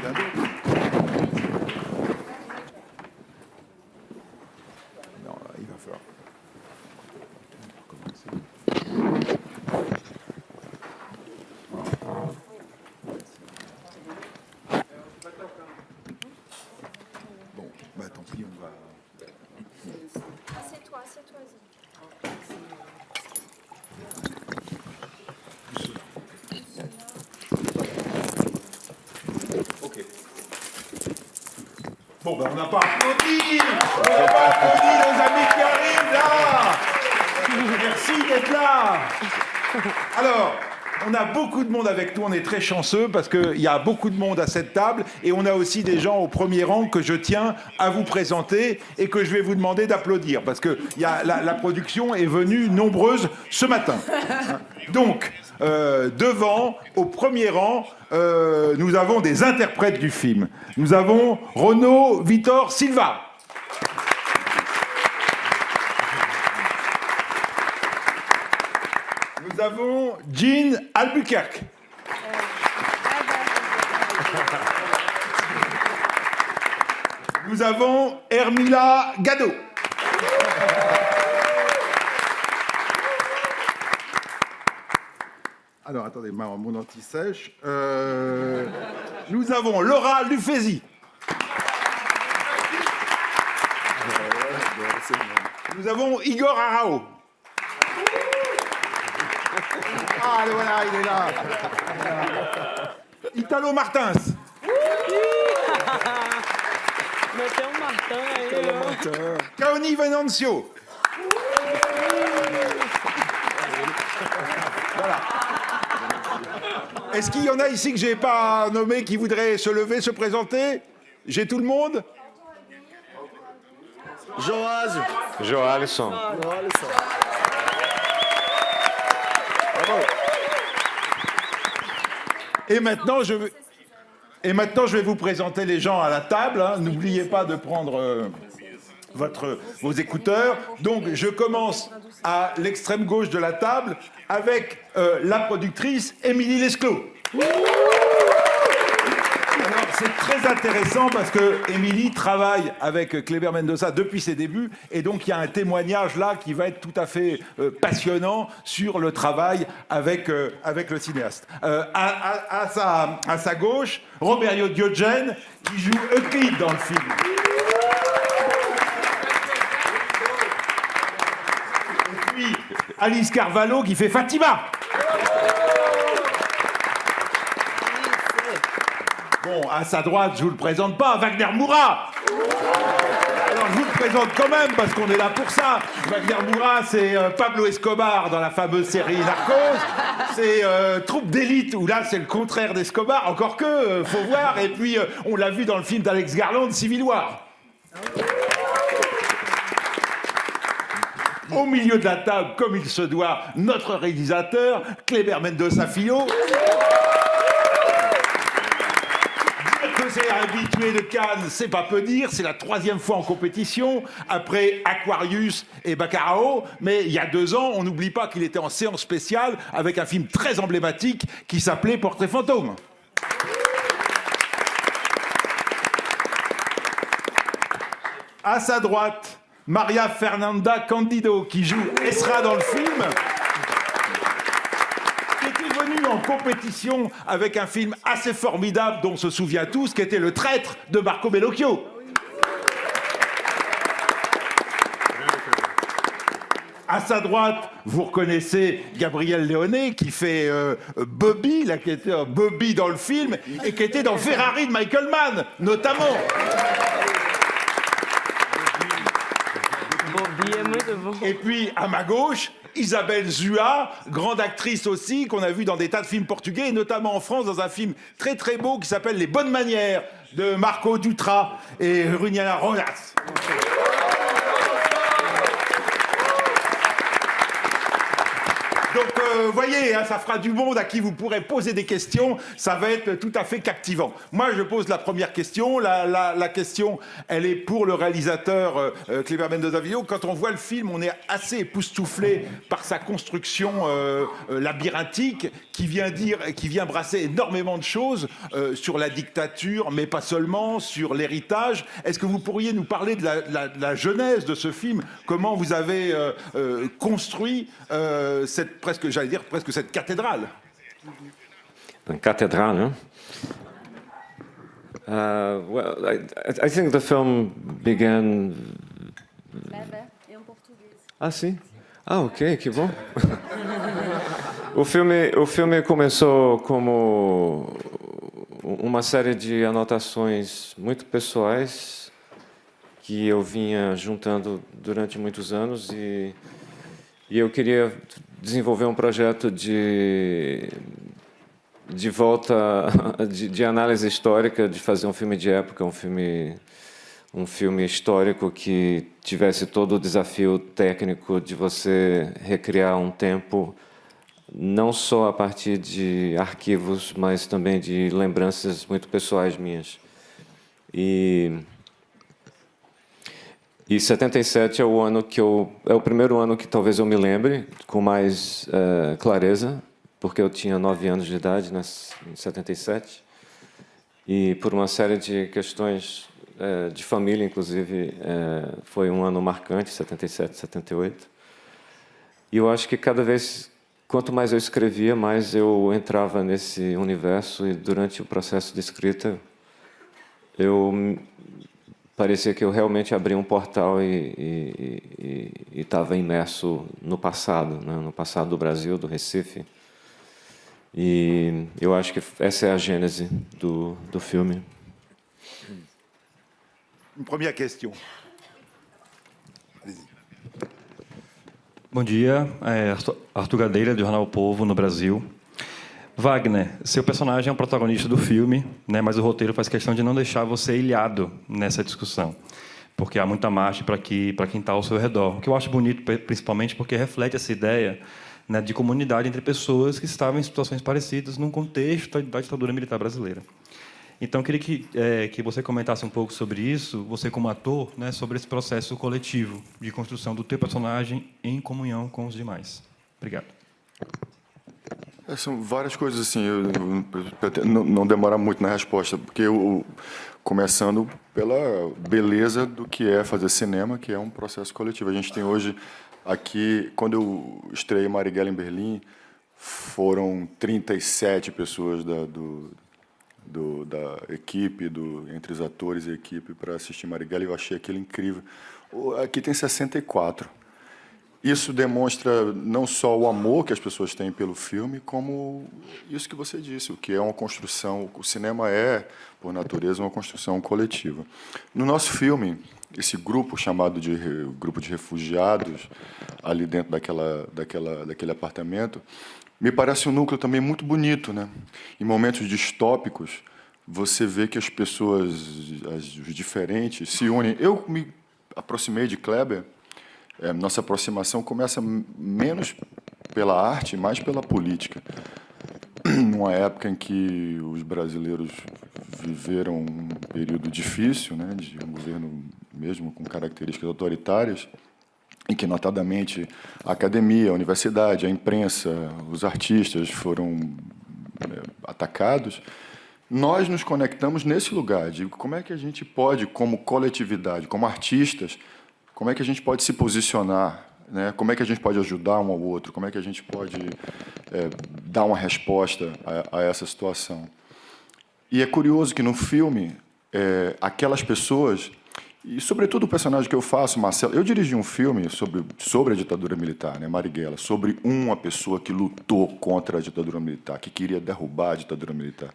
Bien d'autres. Non, là, il va falloir commencer. Bon, bah tant pis, on va... Assieds-toi, assieds-toi. Ok. Bon, ben on n'a pas applaudi. On n'a pas applaudi nos amis qui arrivent là. Merci d'être là. Alors, on a beaucoup de monde avec nous, on est très chanceux parce qu'il y a beaucoup de monde à cette table et on a aussi des gens au premier rang que je tiens à vous présenter et que je vais vous demander d'applaudir parce que la production est venue nombreuse ce matin. Donc, devant, au premier rang, nous avons des interprètes du film. Nous avons Renaud Vitor Silva. Nous avons Jean Albuquerque. Nous avons Hermila Gado. Alors, attendez, mon anti-sèche. Nous avons Laura Lufesi. Nous avons Igor Arao. Ah, voilà, il est là. Italo Martins. Meteu Martin aí, ó. Kaoni Venancio. Voilà. Est-ce qu'il y en a ici que je n'ai pas nommé qui voudraient se lever, se présenter? J'ai tout le monde? Joalisson. Et maintenant, je vais vous présenter les gens à la table. Hein. N'oubliez pas de prendre vos écouteurs. Donc, je commence à l'extrême gauche de la table avec la productrice Émilie Lesclos. Alors, c'est très intéressant parce que Émilie travaille avec Kleber Mendoza depuis ses débuts et donc il y a un témoignage là qui va être tout à fait passionnant sur le travail avec le cinéaste. À sa gauche, Roberio Diogène qui joue Euclide dans le film. Et puis Alice Carvalho qui fait Fatima. Bon, à sa droite, je vous le présente pas, Wagner Moura. Alors, je vous le présente quand même, parce qu'on est là pour ça. Wagner Moura, c'est Pablo Escobar dans la fameuse série Narcos. C'est Troupe d'élite, où là, c'est le contraire d'Escobar, encore que, faut voir. Et puis, on l'a vu dans le film d'Alex Garland, Civil War. Au milieu de la table, comme il se doit, notre réalisateur, Kleber Mendoza Filho. C'est habitué de Cannes, c'est pas peu dire, c'est la 3e fois en compétition, après Aquarius et Baccarao, mais il y a 2 ans, on n'oublie pas qu'il était en séance spéciale avec un film très emblématique qui s'appelait Portrait fantôme. À sa droite, Maria Fernanda Candido, qui joue Esra dans le film, venu en compétition avec un film assez formidable dont on se souvient tous, qui était Le Traître de Marco Bellocchio. À sa droite, vous reconnaissez Gabriel Leone qui fait Bobby, là, qui était Bobby dans le film et qui était dans Ferrari de Michael Mann, notamment. Bobby é muito bom. Et puis, à ma gauche, Isabelle Zua, grande actrice aussi, qu'on a vu dans des tas de films portugais, et notamment en France, dans un film très très beau qui s'appelle Les Bonnes Manières, de Marco Dutra et Runiana Rojas. Donc, voyez, hein, ça fera du monde à qui vous pourrez poser des questions. Ça va être tout à fait captivant. Moi, je pose la première question. La question, elle est pour le réalisateur Kleber Mendonça Filho. Quand on voit le film, on est assez époustouflé par sa construction labyrinthique qui vient brasser énormément de choses sur la dictature, mais pas seulement, sur l'héritage. Est-ce que vous pourriez nous parler de la genèse de ce film? Comment vous avez construit presque cette cathédrale? Een kathedraal, hè? Well, I think the film began... É português. Ah, sim? Ah, ok, que bom. O filme começou como uma série de anotações muito pessoais que eu vinha juntando durante muitos anos e eu queria desenvolver um projeto de volta, de análise histórica, de fazer um filme de época, um filme histórico que tivesse todo o desafio técnico de você recriar um tempo não só a partir de arquivos, mas também de lembranças muito pessoais minhas. E 77 é o ano que é o primeiro ano que talvez eu me lembre com mais clareza, porque eu tinha 9 anos de idade em 77, e por uma série de questões de família, inclusive, foi um ano marcante, 77, 78. E eu acho que quanto mais eu escrevia, mais eu entrava nesse universo, e durante o processo de escrita, parecia que eu realmente abri um portal e estava imerso no passado, né? No passado do Brasil, do Recife. E eu acho que essa é a gênese do filme. Une première question. Bom dia, Arthur Gadeira, do Jornal O Povo, no Brasil. Wagner, seu personagem é um protagonista do filme, né, mas o roteiro faz questão de não deixar você ilhado nessa discussão, porque há muita marcha para quem está ao seu redor. O que eu acho bonito, principalmente, porque reflete essa ideia, né, de comunidade entre pessoas que estavam em situações parecidas num contexto da ditadura militar brasileira. Então, eu queria que você comentasse um pouco sobre isso, você como ator, né, sobre esse processo coletivo de construção do teu personagem em comunhão com os demais. Obrigado. São várias coisas assim, não demora muito na resposta, porque começando pela beleza do que é fazer cinema, que é um processo coletivo. A gente tem hoje aqui, quando eu estreiei Marighella em Berlim, foram 37 pessoas da equipe, entre os atores e a equipe, para assistir Marighella, e eu achei aquilo incrível. Aqui tem 64. Isso demonstra não só o amor que as pessoas têm pelo filme, como isso que você disse, o que é uma construção. O cinema é, por natureza, uma construção coletiva. No nosso filme, esse grupo chamado de grupo de refugiados, ali dentro daquele apartamento, me parece um núcleo também muito bonito, né? Em momentos distópicos, você vê que as pessoas, os diferentes, se unem. Eu me aproximei de Kleber. Nossa aproximação começa menos pela arte, mais pela política. Numa época em que os brasileiros viveram um período difícil, né, de um governo mesmo com características autoritárias, em que, notadamente, a academia, a universidade, a imprensa, os artistas foram atacados, nós nos conectamos nesse lugar de como é que a gente pode, como coletividade, como artistas, como é que a gente pode se posicionar, né? Como é que a gente pode ajudar um ao outro, como é que a gente pode dar uma resposta a essa situação. E é curioso que no filme, aquelas pessoas, e sobretudo o personagem que eu faço, Marcelo, eu dirigi um filme sobre a ditadura militar, né, Marighella, sobre uma pessoa que lutou contra a ditadura militar, que queria derrubar a ditadura militar.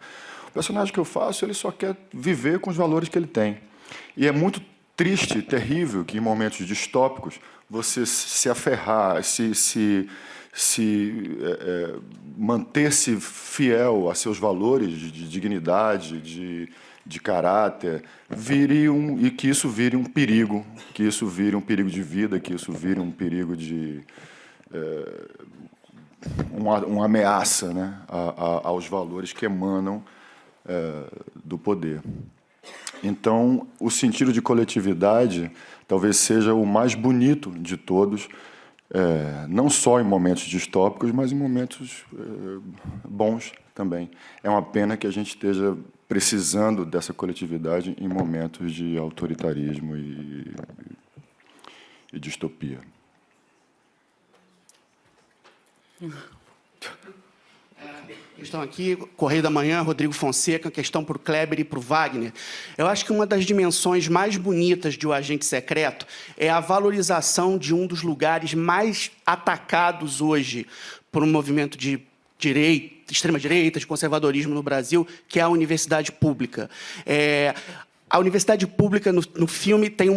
O personagem que eu faço, ele só quer viver com os valores que ele tem. E é muito triste, terrível, que em momentos distópicos você se aferrar, manter-se fiel a seus valores de dignidade, de caráter, e que isso vire um perigo, de vida, que isso vire um perigo uma ameaça, né, aos valores que emanam do poder. Então, o sentido de coletividade talvez seja o mais bonito de todos, não só em momentos distópicos, mas em momentos bons também. É uma pena que a gente esteja precisando dessa coletividade em momentos de autoritarismo e distopia. Estão aqui, Correio da Manhã, Rodrigo Fonseca, questão para o Kleber e para o Wagner. Eu acho que uma das dimensões mais bonitas de O Agente Secreto é a valorização de um dos lugares mais atacados hoje por um movimento de direita, extrema-direita, de conservadorismo no Brasil, que é a universidade pública. A universidade pública, no filme, tem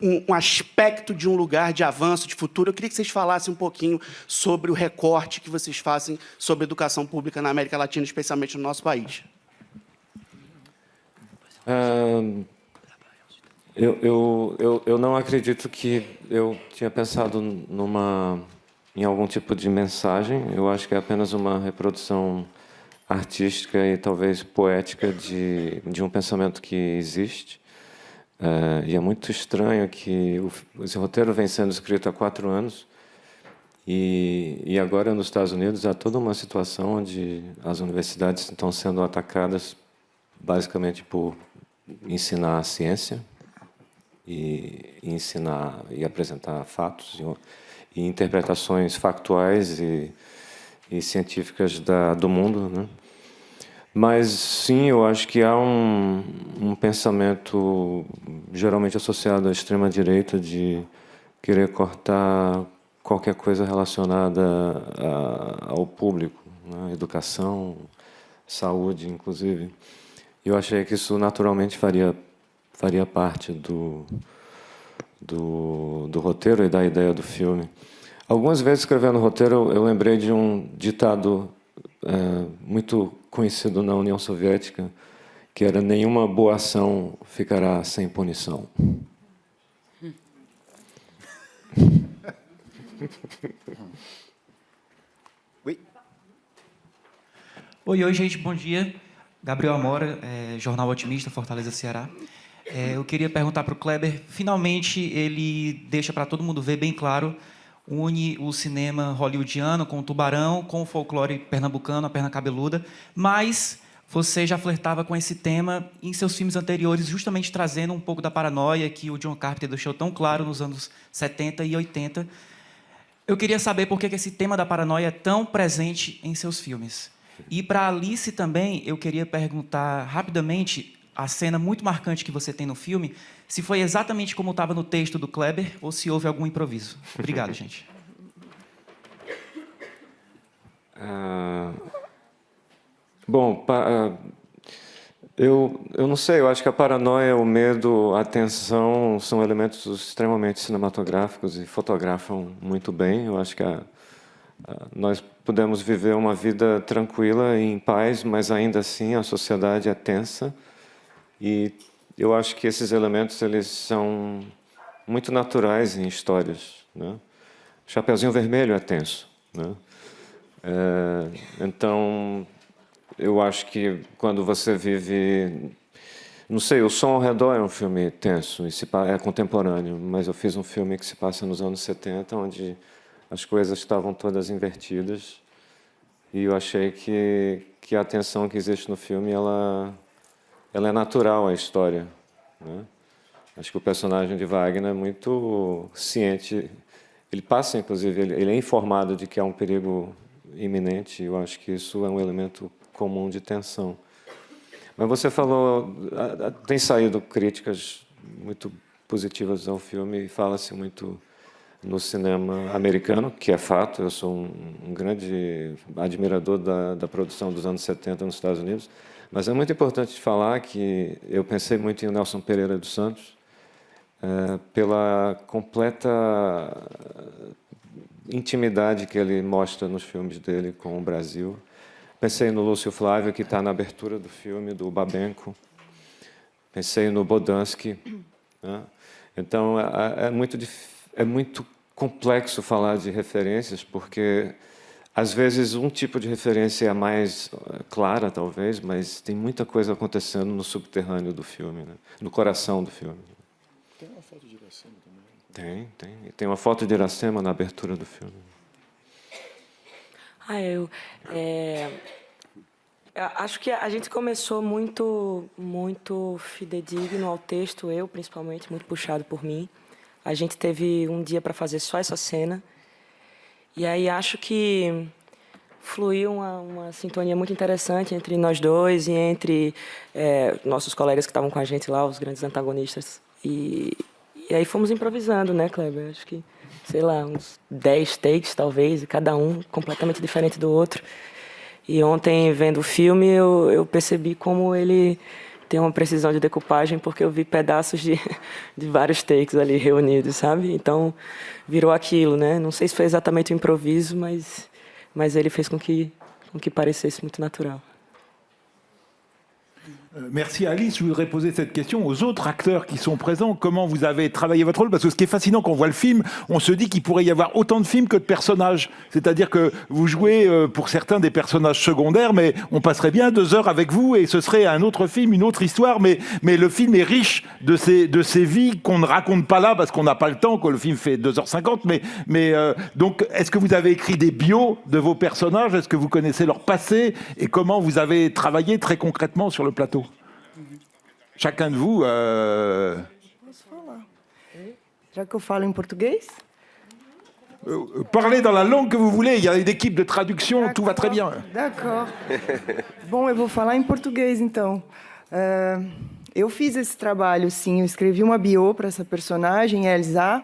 um aspecto de um lugar de avanço, de futuro. Eu queria que vocês falassem um pouquinho sobre o recorte que vocês fazem sobre a educação pública na América Latina, especialmente no nosso país. Eu não acredito que eu tinha pensado em algum tipo de mensagem. Eu acho que é apenas uma reprodução artística e talvez poética de um pensamento que existe. E é muito estranho que esse roteiro vem sendo escrito há 4 anos e agora nos Estados Unidos há toda uma situação onde as universidades estão sendo atacadas basicamente por ensinar a ciência e ensinar e apresentar fatos e interpretações factuais e científicas do mundo, né? Mas, sim, eu acho que há um pensamento geralmente associado à extrema-direita de querer cortar qualquer coisa relacionada ao público, né? Educação, saúde, inclusive. Eu achei que isso naturalmente faria parte do roteiro e da ideia do filme. Algumas vezes, escrevendo o roteiro, eu lembrei de um ditado muito conhecido na União Soviética, que era: nenhuma boa ação ficará sem punição. Oi, gente, bom dia. Gabriel Amora, Jornal Otimista, Fortaleza, Ceará. Eu queria perguntar para o Kleber, finalmente ele deixa para todo mundo ver bem claro, une o cinema hollywoodiano com o Tubarão, com o folclore pernambucano, a Perna Cabeluda, mas você já flertava com esse tema em seus filmes anteriores, justamente trazendo um pouco da paranoia que o John Carpenter deixou tão claro nos anos 70 e 80. Eu queria saber por que esse tema da paranoia é tão presente em seus filmes. E para Alice também, eu queria perguntar rapidamente a cena muito marcante que você tem no filme, se foi exatamente como estava no texto do Kleber ou se houve algum improviso. Obrigado, gente. Bom, eu não sei, eu acho que a paranoia, o medo, a tensão são elementos extremamente cinematográficos e fotografam muito bem. Eu acho que nós podemos viver uma vida tranquila e em paz, mas ainda assim a sociedade é tensa. E eu acho que esses elementos eles são muito naturais em histórias, né? Chapeuzinho Vermelho é tenso, né? Então, eu acho que quando você vive... Não sei, O Som ao Redor é um filme tenso, é contemporâneo, mas eu fiz um filme que se passa nos anos 70, onde as coisas estavam todas invertidas, e eu achei que a tensão que existe no filme, ela é natural à história, né? Acho que o personagem de Wagner é muito ciente. Ele passa, inclusive, ele é informado de que há um perigo iminente. Eu acho que isso é um elemento comum de tensão. Mas você falou, tem saído críticas muito positivas ao filme e fala-se muito no cinema americano, que é fato. Eu sou um grande admirador da produção dos anos 70 nos Estados Unidos. Mas é muito importante falar que eu pensei muito em Nelson Pereira dos Santos, pela completa intimidade que ele mostra nos filmes dele com o Brasil. Pensei no Lúcio Flávio, que está na abertura do filme, do Babenco. Pensei no Bodansky, né? Então, é muito complexo falar de referências, porque Às vezes, um tipo de referência é mais clara, talvez, mas tem muita coisa acontecendo no subterrâneo do filme, né? No coração do filme. Tem uma foto de Iracema também? Tem. Tem uma foto de Iracema na abertura do filme. Acho que a gente começou muito fidedigno ao texto, eu principalmente, muito puxado por mim. A gente teve um dia para fazer só essa cena. E aí acho que fluiu uma sintonia muito interessante entre nós dois e entre nossos colegas que estavam com a gente lá, os grandes antagonistas. E aí fomos improvisando, né, Kleber? Acho que, sei lá, uns 10 takes, talvez, e cada um completamente diferente do outro. E ontem, vendo o filme, eu percebi como ele tem uma precisão de decupagem, porque eu vi pedaços de vários takes ali reunidos, sabe? Então, virou aquilo, né? Não sei se foi exatamente um improviso, mas ele fez com que parecesse muito natural. Merci Alice. Je voudrais poser cette question aux autres acteurs qui sont présents. Comment vous avez travaillé votre rôle? Parce que ce qui est fascinant quand on voit le film, on se dit qu'il pourrait y avoir autant de films que de personnages. C'est-à-dire que vous jouez pour certains des personnages secondaires, mais on passerait bien 2 heures avec vous et ce serait un autre film, une autre histoire. Mais le film est riche de ces vies qu'on ne raconte pas là parce qu'on n'a pas le temps. Le film fait 2h50. Donc, est-ce que vous avez écrit des bios de vos personnages? Est-ce que vous connaissez leur passé? Et comment vous avez travaillé très concrètement sur le plateau? Chacun de vous... Posso falar? Já que eu falo em português? Parlez dans la langue que vous voulez, il y a une équipe de traduction, tout va très bien. D'accord. Bom, eu vou falar em português, então. Eu fiz esse trabalho, sim, eu escrevi uma bio para essa personagem, Elsa,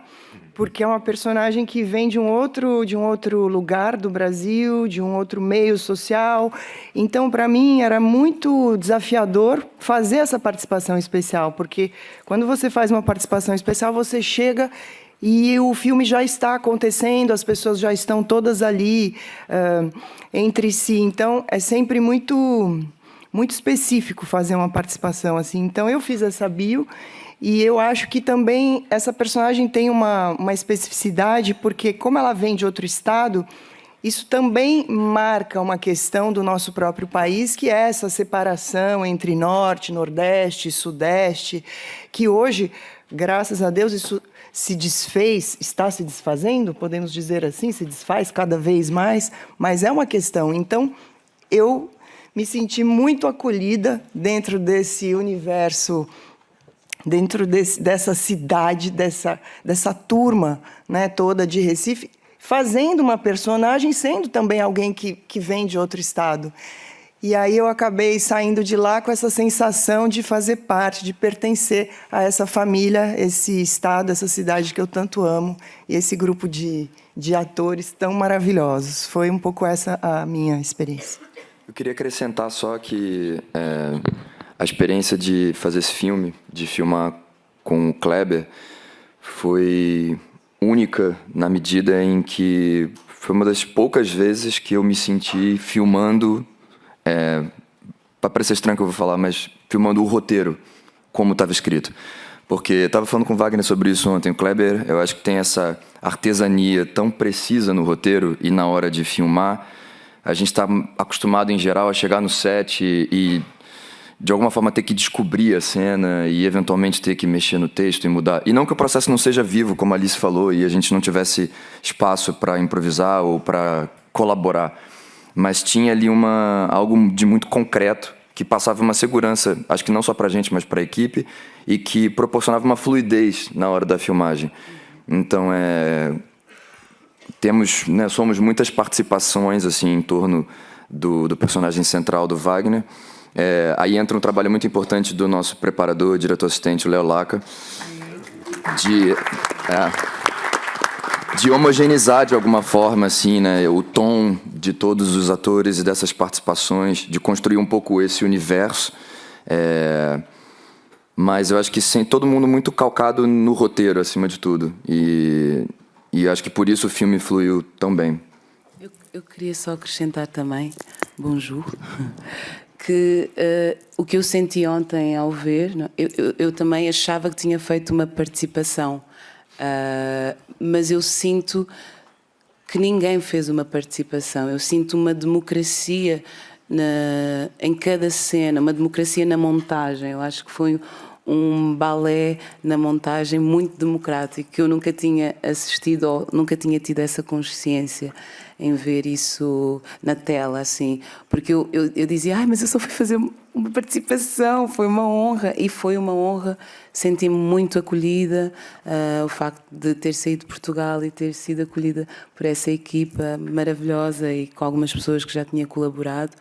porque é uma personagem que vem de um outro lugar do Brasil, de um outro meio social. Então, para mim, era muito desafiador fazer essa participação especial, porque quando você faz uma participação especial, você chega e o filme já está acontecendo, as pessoas já estão todas ali entre si. Então, é sempre muito específico fazer uma participação assim. Então, eu fiz essa bio. E eu acho que também essa personagem tem uma especificidade, porque como ela vem de outro estado, isso também marca uma questão do nosso próprio país, que é essa separação entre Norte, Nordeste, Sudeste, que hoje, graças a Deus, isso se desfez, está se desfazendo, podemos dizer assim, se desfaz cada vez mais, mas é uma questão. Então, eu me senti muito acolhida dentro desse universo, dentro dessa cidade, dessa turma, né, toda de Recife, fazendo uma personagem, sendo também alguém que vem de outro estado. E aí eu acabei saindo de lá com essa sensação de fazer parte, de pertencer a essa família, esse estado, essa cidade que eu tanto amo, e esse grupo de atores tão maravilhosos. Foi um pouco essa a minha experiência. Eu queria acrescentar só que a experiência de fazer esse filme, de filmar com o Kleber, foi única na medida em que foi uma das poucas vezes que eu me senti filmando, para parecer estranho que eu vou falar, mas filmando o roteiro, como estava escrito. Porque eu estava falando com o Wagner sobre isso ontem. O Kleber, eu acho que tem essa artesania tão precisa no roteiro e na hora de filmar. A gente está acostumado, em geral, a chegar no set e de alguma forma ter que descobrir a cena e eventualmente ter que mexer no texto e mudar. E não que o processo não seja vivo, como a Alice falou, e a gente não tivesse espaço para improvisar ou para colaborar, mas tinha ali algo de muito concreto que passava uma segurança, acho que não só para a gente, mas para a equipe, e que proporcionava uma fluidez na hora da filmagem. Então, somos muitas participações assim em torno do personagem central do Wagner. Aí entra um trabalho muito importante do nosso preparador, diretor-assistente, o Léo Laca, de homogeneizar de alguma forma assim, né, o tom de todos os atores e dessas participações, de construir um pouco esse universo. Mas eu acho que todo mundo muito calcado no roteiro, acima de tudo. E acho que por isso o filme fluiu tão bem. Eu queria só acrescentar também, bonjour, que o que eu senti ontem ao ver, eu também achava que tinha feito uma participação, mas eu sinto que ninguém fez uma participação. Eu sinto uma democracia em cada cena, uma democracia na montagem. Eu acho que foi um balé na montagem muito democrático, que eu nunca tinha assistido ou nunca tinha tido essa consciência em ver isso na tela, assim. Porque eu dizia, mas eu só fui fazer uma participação, foi uma honra. E foi uma honra, senti-me muito acolhida, o facto de ter saído de Portugal e ter sido acolhida por essa equipa maravilhosa e com algumas pessoas que já tinha colaborado.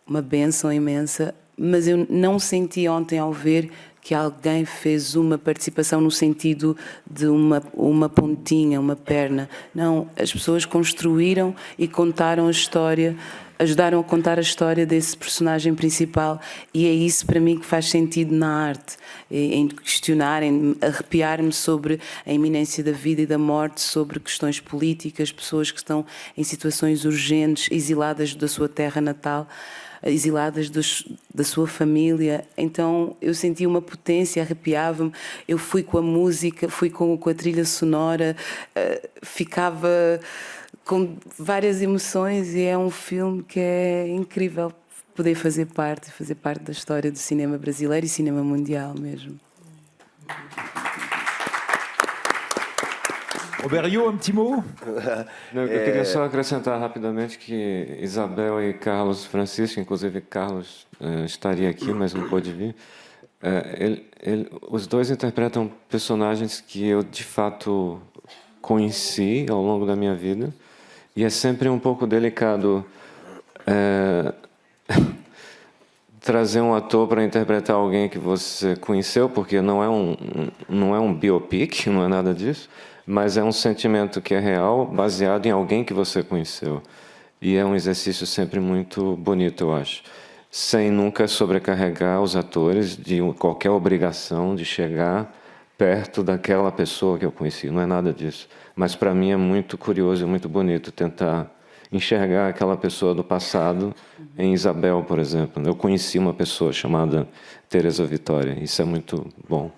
Uma bênção imensa. Mas eu não senti ontem ao ver que alguém fez uma participação no sentido de uma pontinha, uma perna. Não, as pessoas construíram e contaram a história, ajudaram a contar a história desse personagem principal, e é isso para mim que faz sentido na arte, em questionar, em arrepiar-me sobre a iminência da vida e da morte, sobre questões políticas, pessoas que estão em situações urgentes, exiladas da sua terra natal, exiladas da sua família. Então eu senti uma potência, arrepiava-me. Eu fui com a música, fui com a trilha sonora, ficava com várias emoções, e é um filme que é incrível poder fazer parte da história do cinema brasileiro e cinema mundial mesmo. Roberio, un petit mot? Não, eu queria só acrescentar rapidamente que Isabel e Carlos Francisco, inclusive Carlos estaria aqui, mas não pôde vir, os dois interpretam personagens que eu, de fato, conheci ao longo da minha vida, e é sempre um pouco delicado trazer um ator para interpretar alguém que você conheceu, porque não é um biopic, não é nada disso, mas é um sentimento que é real, baseado em alguém que você conheceu. E é um exercício sempre muito bonito, eu acho. Sem nunca sobrecarregar os atores de qualquer obrigação de chegar perto daquela pessoa que eu conheci. Não é nada disso. Mas, para mim, é muito curioso e muito bonito tentar enxergar aquela pessoa do passado em Isabel, por exemplo. Eu conheci uma pessoa chamada Teresa Vitória. Isso é muito bom.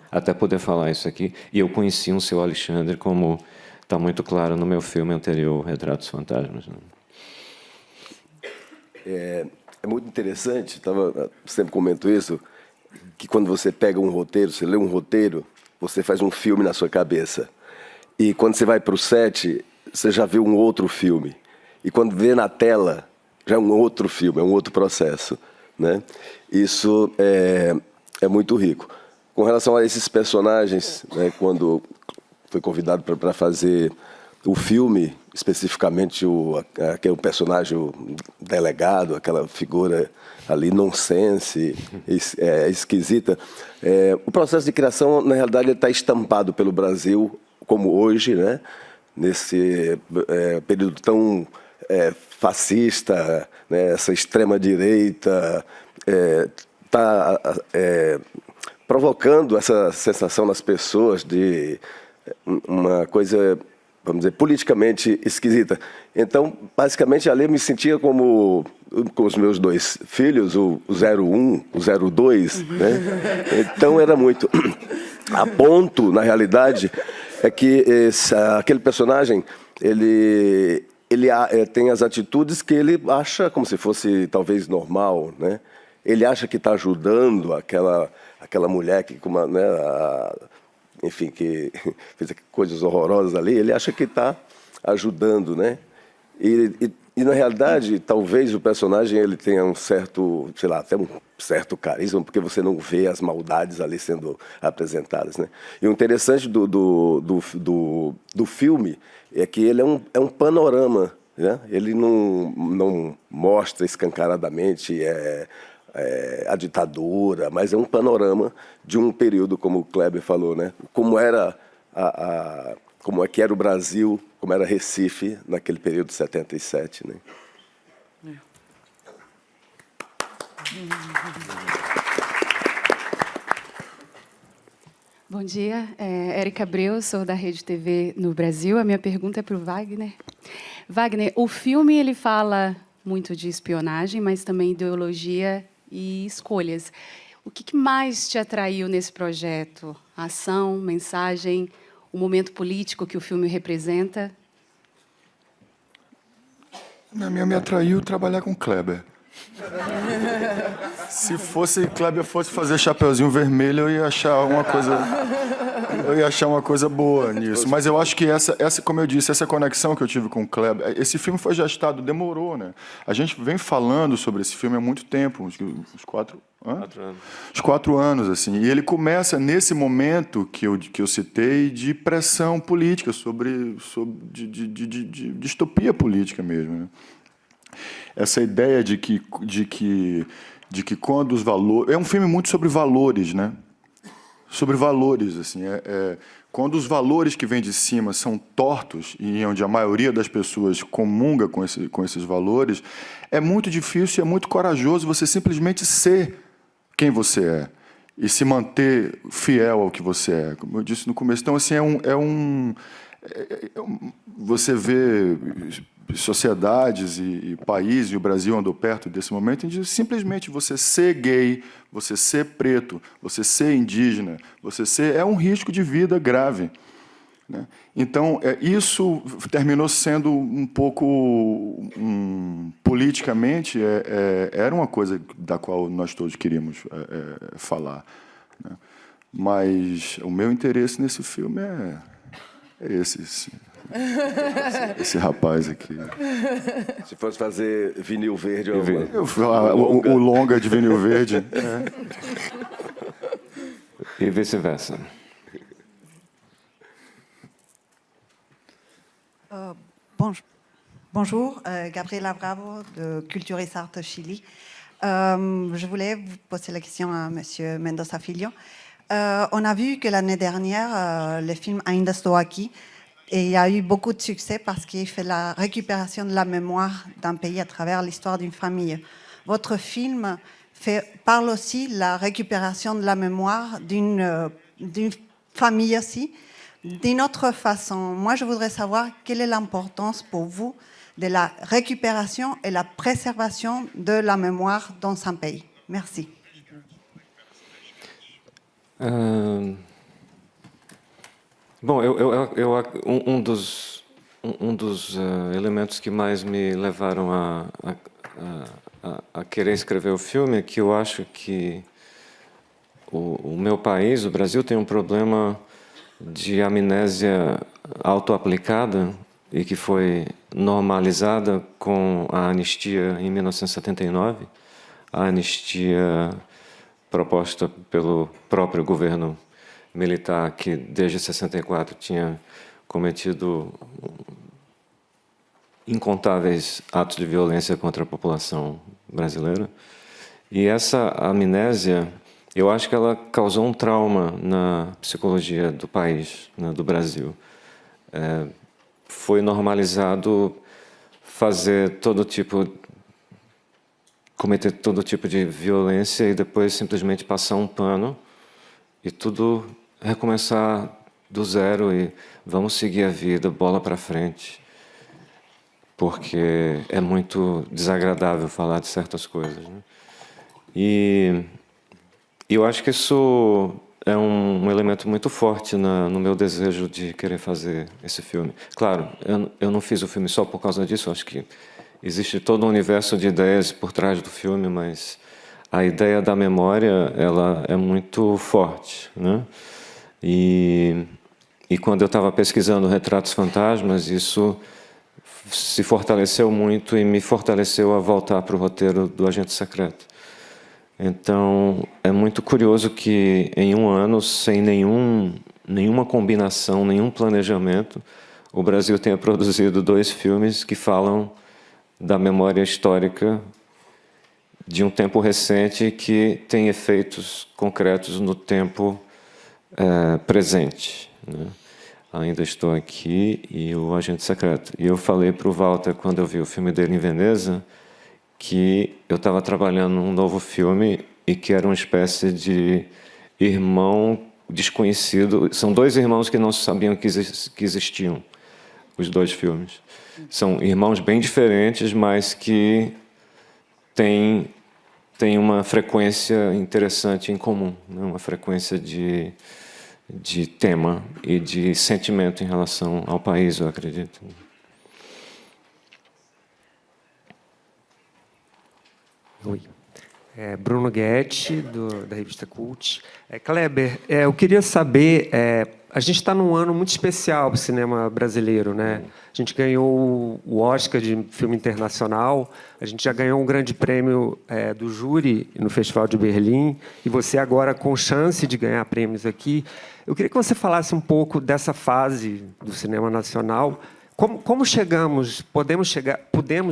Até poder falar isso aqui. E eu conheci um seu Alexandre, como está muito claro no meu filme anterior, Retratos Fantasmas. É muito interessante, sempre comento isso, que quando você pega um roteiro, você lê um roteiro, você faz um filme na sua cabeça. E quando você vai para o set, você já vê um outro filme. E quando vê na tela, já é um outro filme, é um outro processo, né? Isso é muito rico. Com relação a esses personagens, né, quando foi convidado para fazer o filme, especificamente aquele personagem, o delegado, aquela figura ali nonsense, esquisita, o processo de criação, na realidade, está estampado pelo Brasil, como hoje, né, nesse período tão fascista, né, essa extrema-direita está provocando essa sensação nas pessoas de uma coisa, vamos dizer, politicamente esquisita. Então, basicamente, ali eu me sentia como com os meus dois filhos, o 01, o 02, né? Então, era muito... A ponto, na realidade, é que aquele personagem, ele tem as atitudes que ele acha como se fosse, talvez, normal, né? Ele acha que está ajudando aquela mulher que, né, enfim, que fez coisas horrorosas ali, ele acha que está ajudando, né? E na realidade, talvez o personagem ele tenha um certo, sei lá, até um certo carisma, porque você não vê as maldades ali sendo apresentadas, né? E o interessante do filme é que ele é um panorama, né? Ele não mostra escancaradamente a ditadura, mas é um panorama de um período, como o Kleber falou, né? Como era como é que era o Brasil, como era Recife naquele período de 77, né? Bom dia, Érica Abreu, sou da Rede TV no Brasil. A minha pergunta é para o Wagner. Wagner, o filme ele fala muito de espionagem, mas também ideologia e escolhas. O que mais te atraiu nesse projeto? A ação, mensagem, o momento político que o filme representa? Me atraiu trabalhar com Kleber. Se fosse Kleber fosse fazer Chapeuzinho Vermelho, eu ia achar uma coisa boa nisso. Mas eu acho que essa, como eu disse, essa conexão que eu tive com o Kleber, esse filme foi gestado, demorou, né? A gente vem falando sobre esse filme há muito tempo, uns 4 anos. Uns 4 anos, assim. E ele começa nesse momento que eu citei de pressão política, de distopia política mesmo, né? Essa ideia de que quando os valores... É um filme muito sobre valores, né? Sobre valores, assim. Quando os valores que vêm de cima são tortos, e onde a maioria das pessoas comunga com esses valores, é muito difícil e é muito corajoso você simplesmente ser quem você é e se manter fiel ao que você é. Como eu disse no começo. Então, assim, você vê sociedades e países, e o Brasil andou perto desse momento, em que simplesmente você ser gay, você ser preto, você ser indígena, é um risco de vida grave, né? Então, isso terminou sendo um pouco, politicamente, era uma coisa da qual nós todos queríamos falar, né? Mas o meu interesse nesse filme é esse rapaz aqui. Se fosse fazer vinil verde... O longa de vinil verde. E vice-versa. Bonjour, Gabriela Bravo de Culture et Arts Chili. Je voulais vous poser la question à Monsieur Mendoza Filho. On a vu que l'année dernière, le film Ainda Estou Aqui, et il y a eu beaucoup de succès parce qu'il fait la récupération de la mémoire d'un pays à travers l'histoire d'une famille. Votre film parle aussi de la récupération de la mémoire d'une famille aussi, d'une autre façon. Moi, je voudrais savoir quelle est l'importance pour vous de la récupération et la préservation de la mémoire dans un pays. Merci. Bom, um dos elementos que mais me levaram a querer escrever o filme é que eu acho que o meu país, o Brasil, tem um problema de amnésia autoaplicada e que foi normalizada com a anistia em 1979, a anistia proposta pelo próprio governo militar, que desde 64 tinha cometido incontáveis atos de violência contra a população brasileira. E essa amnésia, eu acho que ela causou um trauma na psicologia do país, né, do Brasil. Foi normalizado cometer todo tipo de violência e depois simplesmente passar um pano e tudo recomeçar do zero e vamos seguir a vida, bola para frente, porque é muito desagradável falar de certas coisas, né? E eu acho que isso é um elemento muito forte no meu desejo de querer fazer esse filme. Claro, eu não fiz o filme só por causa disso, eu acho que existe todo um universo de ideias por trás do filme, mas a ideia da memória, ela é muito forte, né? E quando eu estava pesquisando Retratos Fantasmas, isso se fortaleceu muito e me fortaleceu a voltar para o roteiro do Agente Secreto. Então, é muito curioso que em um ano, sem nenhuma combinação, nenhum planejamento, o Brasil tenha produzido 2 filmes que falam da memória histórica de um tempo recente que tem efeitos concretos no tempo presente, né? Ainda Estou Aqui e o Agente Secreto. E eu falei para o Walter, quando eu vi o filme dele em Veneza, que eu estava trabalhando num novo filme e que era uma espécie de irmão desconhecido. São 2 irmãos que não sabiam que existiam, os 2 filmes. São irmãos bem diferentes, mas que têm uma frequência interessante em comum, né? Uma frequência de tema e de sentimento em relação ao país, eu acredito. Oi. Bruno Guetti, da revista Cult. Kleber, eu queria saber, a gente está num ano muito especial para o cinema brasileiro, né? A gente ganhou o Oscar de filme internacional, a gente já ganhou um grande prêmio do júri no Festival de Berlim, e você agora com chance de ganhar prêmios aqui. Eu queria que você falasse um pouco dessa fase do cinema nacional. Como podemos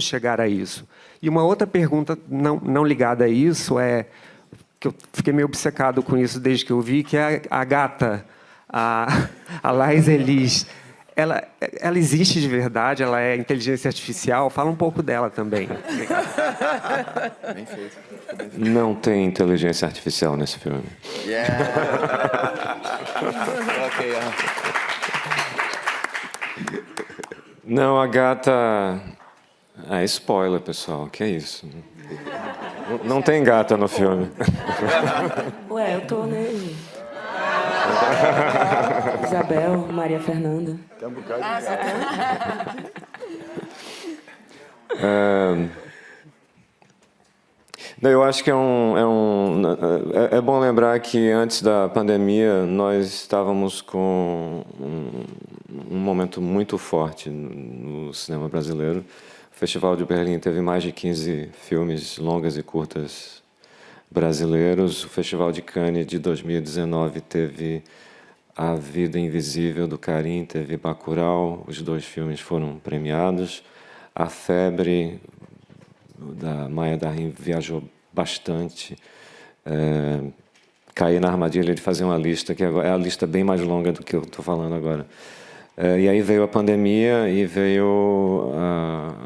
chegar a isso? E uma outra pergunta não ligada a isso que eu fiquei meio obcecado com isso desde que eu vi, que é a gata, a Laís Elis. Ela existe de verdade? Ela é inteligência artificial? Fala um pouco dela também. Bem feito. Não tem inteligência artificial nesse filme. Ok. Não, a gata... spoiler, pessoal. Que é isso? Não tem gata no filme. Ué, eu tô nele. Isabel, Maria Fernanda. Tem um bocado Eu acho que é bom lembrar que antes da pandemia nós estávamos com um momento muito forte no cinema brasileiro. O Festival de Berlim teve mais de 15 filmes longas e curtas brasileiros. O Festival de Cannes de 2019 teve A Vida Invisível, do Karim, teve Bacurau. Os 2 filmes foram premiados. A Febre, da Maya Darim, viajou bastante. Caí na armadilha de fazer uma lista, que é a lista bem mais longa do que eu estou falando agora. E aí veio a pandemia e veio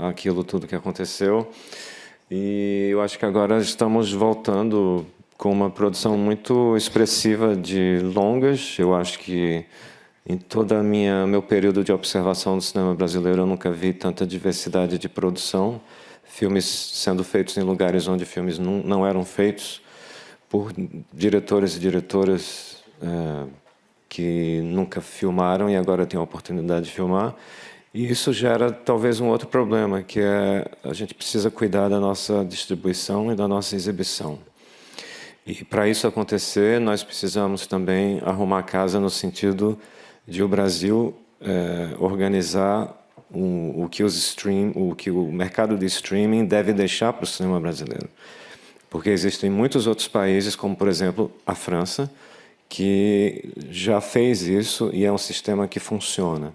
aquilo tudo que aconteceu. E eu acho que agora estamos voltando com uma produção muito expressiva de longas. Eu acho que em todo meu período de observação do cinema brasileiro eu nunca vi tanta diversidade de produção. Filmes sendo feitos em lugares onde filmes não eram feitos por diretores e diretoras que nunca filmaram e agora têm a oportunidade de filmar. E isso gera talvez um outro problema, que é a gente precisa cuidar da nossa distribuição e da nossa exibição. E para isso acontecer, nós precisamos também arrumar a casa no sentido de o Brasil organizar o que o mercado de streaming deve deixar para o cinema brasileiro. Porque existem muitos outros países, como, por exemplo, a França, que já fez isso e é um sistema que funciona.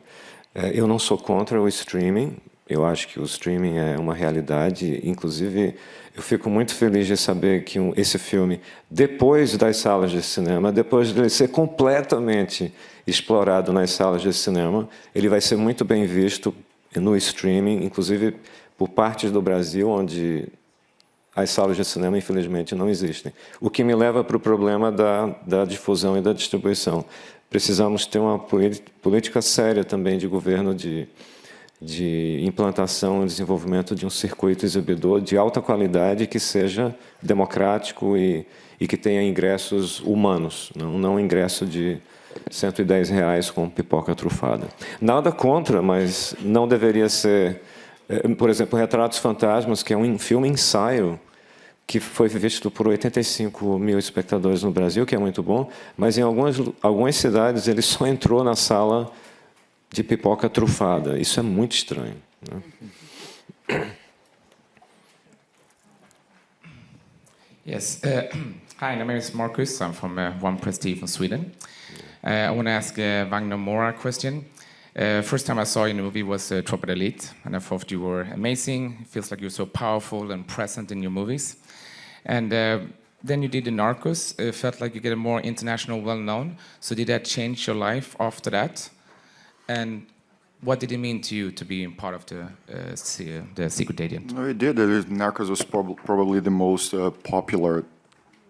Eu não sou contra o streaming, eu acho que o streaming é uma realidade. Inclusive, eu fico muito feliz de saber que esse filme, depois das salas de cinema, depois de ele ser completamente explorado nas salas de cinema, ele vai ser muito bem visto no streaming, inclusive por partes do Brasil onde as salas de cinema, infelizmente, não existem. O que me leva para o problema da difusão e da distribuição. Precisamos ter uma política séria também de governo de implantação e desenvolvimento de um circuito exibidor de alta qualidade que seja democrático e que tenha ingressos humanos, não ingresso de R$110 com pipoca trufada. Nada contra, mas não deveria ser... Por exemplo, Retratos Fantasmas, que é um filme ensaio, que foi visto por 85 mil espectadores no Brasil, que é muito bom, mas em algumas cidades ele só entrou na sala de pipoca trufada. Isso é muito estranho, né? Yes. Hi, my name is Marcus. I'm from One Prestige from Sweden. I want to ask Wagner Moura a question. First time I saw you in the movie was Tropa de Elite, and I thought you were amazing. It feels like you're so powerful and present in your movies. And then you did the Narcos. It felt like you get a more international, well-known. So did that change your life after that? And what did it mean to you to be part of the Secret Agent? No, it did. Narcos was probably the most popular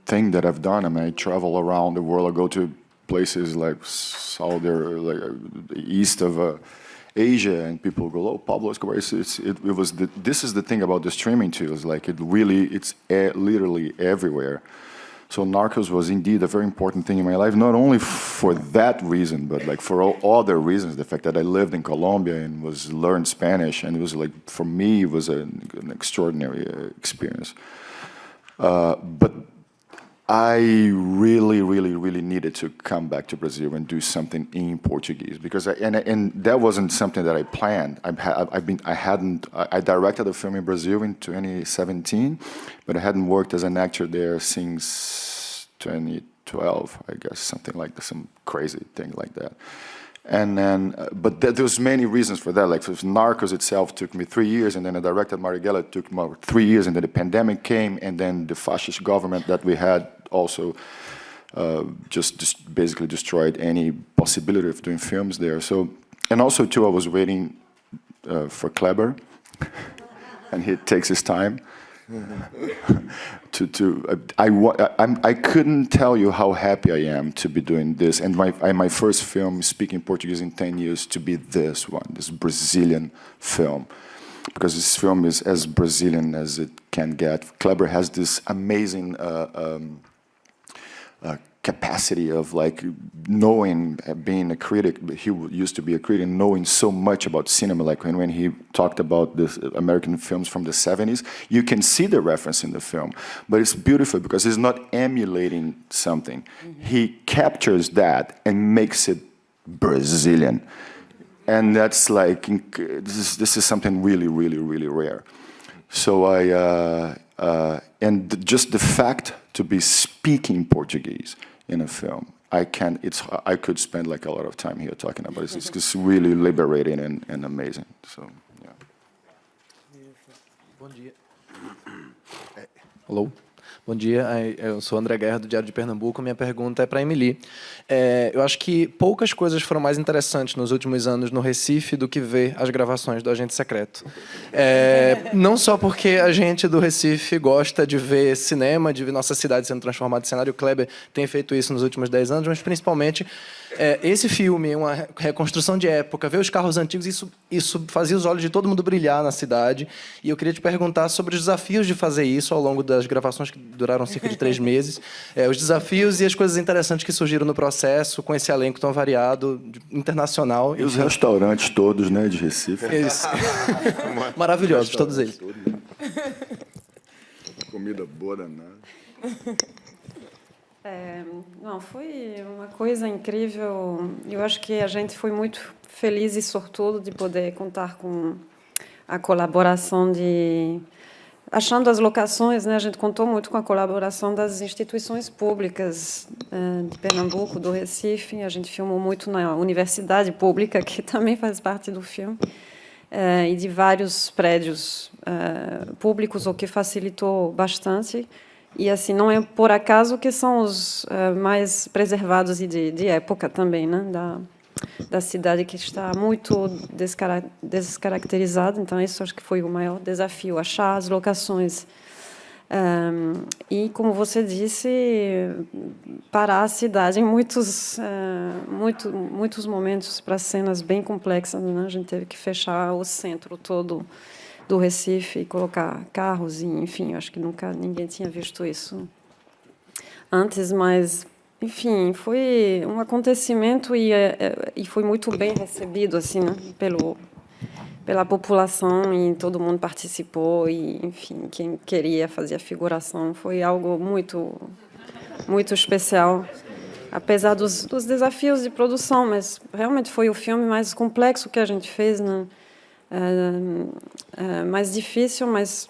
thing that I've done. I mean, I travel around the world. I go to places like east of Asia, and people go, "Oh, Pablo Escobar." This is the thing about the streaming too. It's like it's literally everywhere. So Narcos was indeed a very important thing in my life, not only for that reason, but like for all other reasons. The fact that I lived in Colombia and learned Spanish, and it was like, for me, it was an extraordinary experience. But I really needed to come back to Brazil and do something in Portuguese because and that wasn't something that I planned. I directed a film in Brazil in 2017, but I hadn't worked as an actor there since 2012, I guess, something like that, some crazy thing like that. And then, but there's many reasons for that. Like, Narcos itself took me 3 years, and then I directed Marighella, it took me 3 years, and then the pandemic came, and then the fascist government that we had also just basically destroyed any possibility of doing films there. So, and also too, I was waiting for Kleber, and he takes his time. I couldn't tell you how happy I am to be doing this, and my first film speaking Portuguese in 10 years to be this one, this Brazilian film, because this film is as Brazilian as it can get. Kleber has this amazing capacity of like knowing, being a critic. He used to be a critic, knowing so much about cinema. Like when he talked about the American films from the 70s, you can see the reference in the film, but it's beautiful because he's not emulating something. He captures that and makes it Brazilian, and that's like this is something really rare. So and just the fact to be speaking Portuguese in a film, I could spend like a lot of time here talking about it. It's just really liberating and amazing. So, yeah. Bom dia. Hello. Bom dia, eu sou André Guerra, do Diário de Pernambuco. Minha pergunta é para a Emily. Eu acho que poucas coisas foram mais interessantes nos últimos anos no Recife do que ver as gravações do Agente Secreto. Não só porque a gente do Recife gosta de ver cinema, de ver nossa cidade sendo transformada em cenário. O Kleber tem feito isso nos últimos 10 anos, mas principalmente esse filme, uma reconstrução de época, ver os carros antigos, isso fazia os olhos de todo mundo brilhar na cidade. E eu queria te perguntar sobre os desafios de fazer isso ao longo das gravações que duraram cerca de 3 meses, os desafios e as coisas interessantes que surgiram no processo, com esse elenco tão variado, internacional. E os restaurantes todos, né, de Recife. Isso. Maravilhosos, todos eles. Comida boa danada. Não, foi uma coisa incrível. Eu acho que a gente foi muito feliz e sortudo de poder contar com a colaboração achando as locações, né? A gente contou muito com a colaboração das instituições públicas de Pernambuco, do Recife. A gente filmou muito na universidade pública, que também faz parte do filme, e de vários prédios públicos, o que facilitou bastante. E assim, não é por acaso que são os mais preservados e de época também, né? Da cidade, que está muito descaracterizada. Então, isso acho que foi o maior desafio, achar as locações. E, como você disse, parar a cidade em muitos momentos para cenas bem complexas, né? A gente teve que fechar o centro todo do Recife e colocar carros, e, enfim, acho que nunca ninguém tinha visto isso antes, mas, enfim, foi um acontecimento e foi muito bem recebido, assim, né, pela população, e todo mundo participou, e, enfim, quem queria fazer a figuração, foi algo muito especial, apesar dos desafios de produção, mas realmente foi o filme mais complexo que a gente fez, né? Mais difícil, mas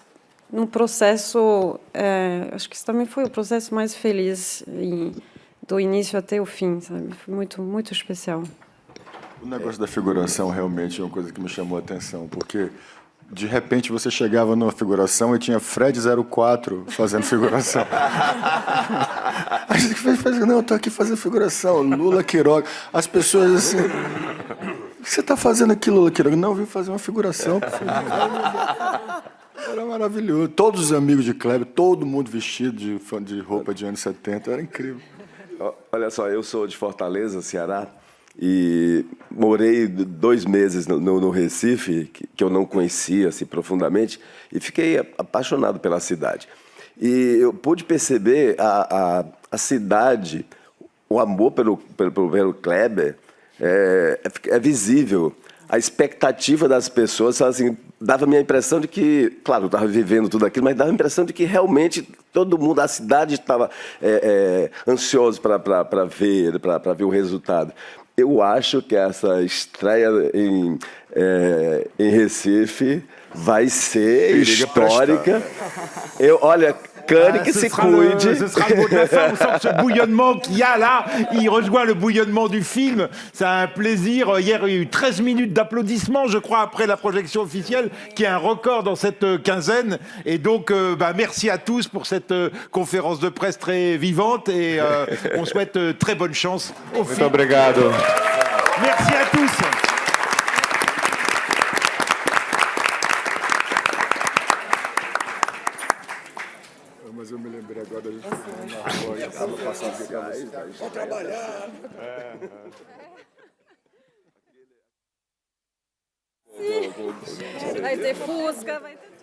no processo, acho que isso também foi o processo mais feliz, do início até o fim, sabe? Foi muito especial. O negócio da figuração realmente é uma coisa que me chamou a atenção, porque de repente você chegava numa figuração e tinha Fred 04 fazendo figuração. A gente fez, não, eu tô aqui fazendo figuração, Lula Quiroga, as pessoas assim... O que você está fazendo aqui, Lula Quiroga? Não, eu vim fazer uma figuração. Era maravilhoso. Todos os amigos de Kleber, todo mundo vestido de roupa de anos 70, era incrível. Olha só, eu sou de Fortaleza, Ceará, e morei 2 meses no Recife, que eu não conhecia assim, profundamente, e fiquei apaixonado pela cidade. E eu pude perceber a cidade, o amor pelo Kleber, é visível. a expectativa das pessoas, assim, dava-me a impressão de que, claro, eu estava vivendo tudo aquilo, mas dava a impressão de que realmente todo mundo, a cidade estava ansioso para ver o resultado. Eu acho que essa estreia em Recife vai ser histórica. Olha, Cannes, que se cuide. Ce sera le mot de la fin. On sent que ce bouillonnement qu'il y a là, il rejoint le bouillonnement du film. C'est un plaisir. Hier, il y a eu 13 minutes d'applaudissements, je crois, après la projection officielle, qui est un record dans cette quinzaine. Et donc, merci à tous pour cette conférence de presse très vivante. Et on souhaite très bonne chance au film. Muito obrigado. Merci à tous. Mas eu me lembrei agora da gente falando na rua, e estava passando de vou trabalhar. Vai ter Fusca, vai ter...